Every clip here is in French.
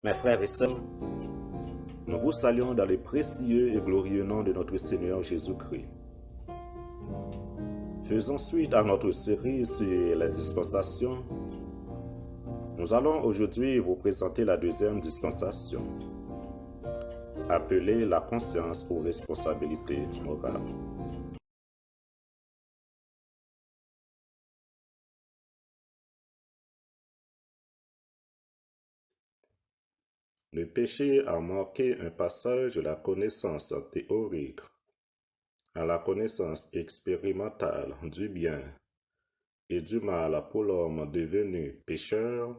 Mes frères et sœurs, nous vous saluons dans le précieux et glorieux nom de notre Seigneur Jésus-Christ. Faisons suite à notre série sur les dispensations. Nous allons aujourd'hui vous présenter la deuxième dispensation, appelée la conscience aux responsabilités morales. Le péché a marqué un passage de la connaissance théorique à la connaissance expérimentale du bien et du mal pour l'homme devenu pécheur.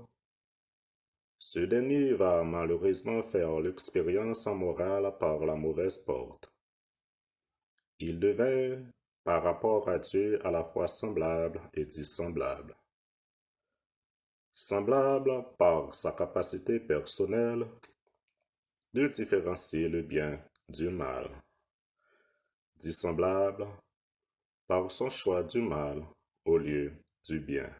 Ce dernier va malheureusement faire l'expérience morale par la mauvaise porte. Il devint, par rapport à Dieu, à la fois semblable et dissemblable. Semblable par sa capacité personnelle de différencier le bien du mal. Dissemblable par son choix du mal au lieu du bien.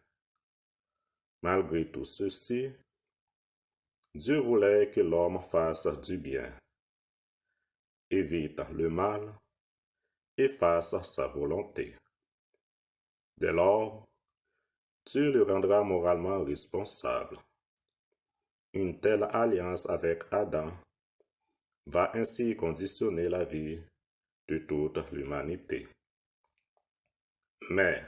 Malgré tout ceci, Dieu voulait que l'homme fasse du bien, évite le mal et fasse sa volonté. Dès lors, Dieu le rendra moralement responsable. Une telle alliance avec Adam va ainsi conditionner la vie de toute l'humanité. Mais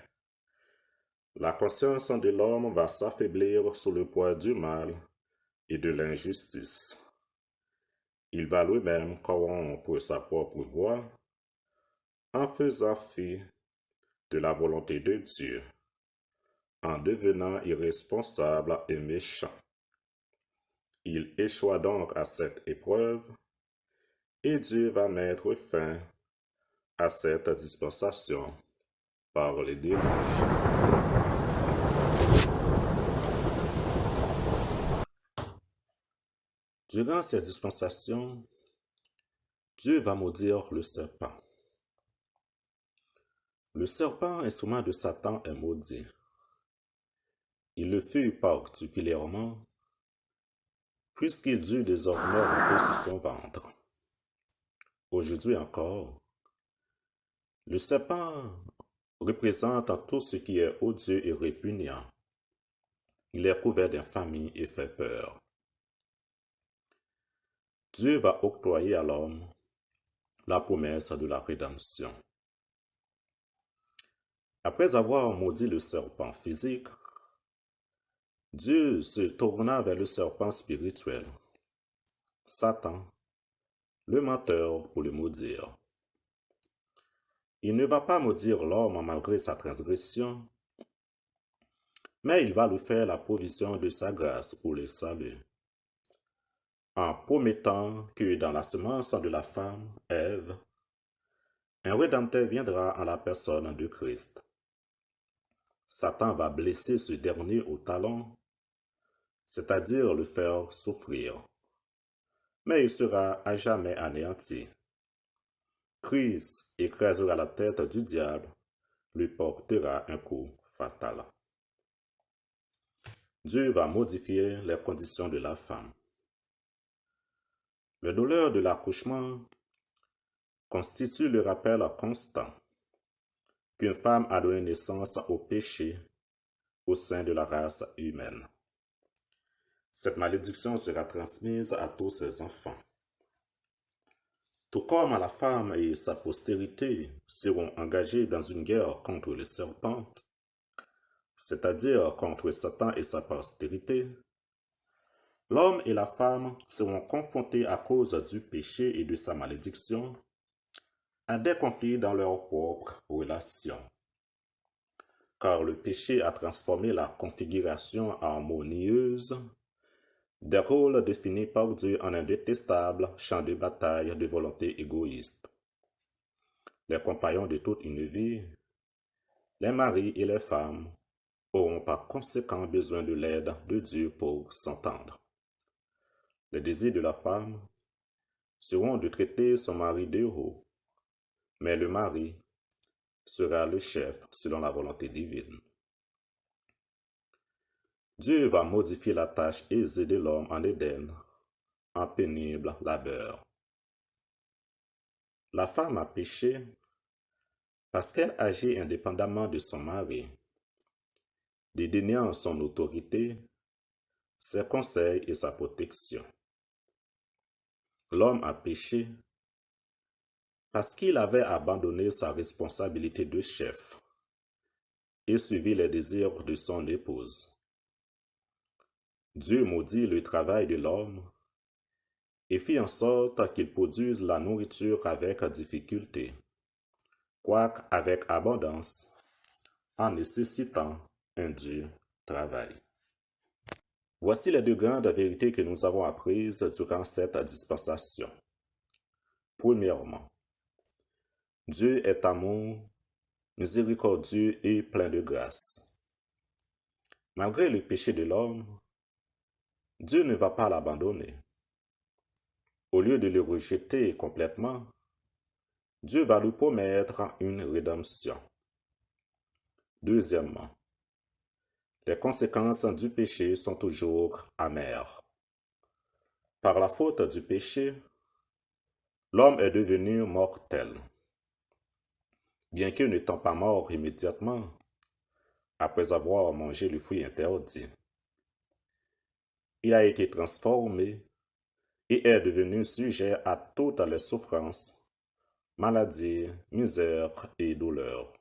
la conscience de l'homme va s'affaiblir sous le poids du mal et de l'injustice. Il va lui-même corrompre sa propre voix en faisant fi de la volonté de Dieu, en devenant irresponsable et méchant. Il échoua donc à cette épreuve et Dieu va mettre fin à cette dispensation par les déluges. Durant cette dispensation, Dieu va maudire le serpent. Le serpent, instrument de Satan, est maudit. Il le fut particulièrement puisqu'il dut désormais ramper sur son ventre. Aujourd'hui encore, le serpent représente tout ce qui est odieux et répugnant. Il est couvert d'infamie et fait peur. Dieu va octroyer à l'homme la promesse de la rédemption. Après avoir maudit le serpent physique, Dieu se tourna vers le serpent spirituel, Satan, le menteur, pour le maudire. Il ne va pas maudire l'homme malgré sa transgression, mais il va lui faire la provision de sa grâce pour le salut, en promettant que dans la semence de la femme, Ève, un rédempteur viendra en la personne de Christ. Satan va blesser ce dernier au talon, c'est-à-dire le faire souffrir, mais il sera à jamais anéanti. Christ écrasera la tête du diable, lui portera un coup fatal. Dieu va modifier les conditions de la femme. La douleur de l'accouchement constitue le rappel constant qu'une femme a donné naissance au péché au sein de la race humaine. Cette malédiction sera transmise à tous ses enfants. Tout comme la femme et sa postérité seront engagés dans une guerre contre le serpent, c'est-à-dire contre Satan et sa postérité, l'homme et la femme seront confrontés à cause du péché et de sa malédiction à des conflits dans leurs propres relations. Car le péché a transformé la configuration harmonieuse des rôles définis par Dieu en un détestable champ de bataille de volonté égoïste. Les compagnons de toute une vie, les maris et les femmes, auront par conséquent besoin de l'aide de Dieu pour s'entendre. Les désirs de la femme seront de traiter son mari de haut, mais le mari sera le chef selon la volonté divine. Dieu va modifier la tâche aisée de l'homme en Éden en pénible labeur. La femme a péché parce qu'elle agit indépendamment de son mari, dédaignant son autorité, ses conseils et sa protection. L'homme a péché parce qu'il avait abandonné sa responsabilité de chef et suivi les désirs de son épouse. Dieu maudit le travail de l'homme et fit en sorte qu'il produise la nourriture avec difficulté, quoique avec abondance, en nécessitant un dur travail. Voici les deux grandes vérités que nous avons apprises durant cette dispensation. Premièrement, Dieu est amour, miséricordieux et plein de grâce. Malgré le péché de l'homme, Dieu ne va pas l'abandonner. Au lieu de le rejeter complètement, Dieu va lui promettre une rédemption. Deuxièmement, les conséquences du péché sont toujours amères. Par la faute du péché, l'homme est devenu mortel. Bien que n'étant pas mort immédiatement, après avoir mangé le fruit interdit, il a été transformé et est devenu sujet à toutes les souffrances, maladies, misères et douleurs.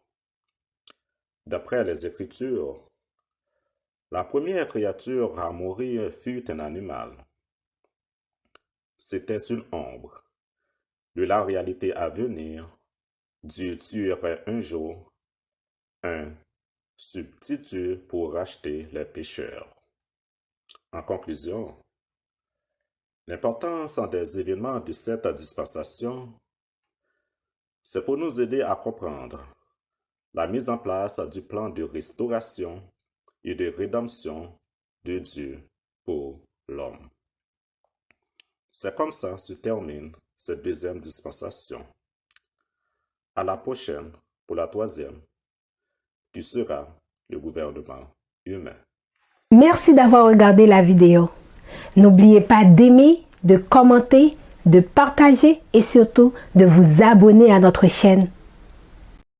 D'après les Écritures, la première créature à mourir fut un animal. C'était une ombre de la réalité à venir. Dieu tuerait un jour un substitut pour racheter les pécheurs. En conclusion, l'importance des événements de cette dispensation, c'est pour nous aider à comprendre la mise en place du plan de restauration et de rédemption de Dieu pour l'homme. C'est comme ça se termine cette deuxième dispensation. À la prochaine pour la troisième, qui sera le gouvernement humain. Merci d'avoir regardé la vidéo. N'oubliez pas d'aimer, de commenter, de partager et surtout de vous abonner à notre chaîne.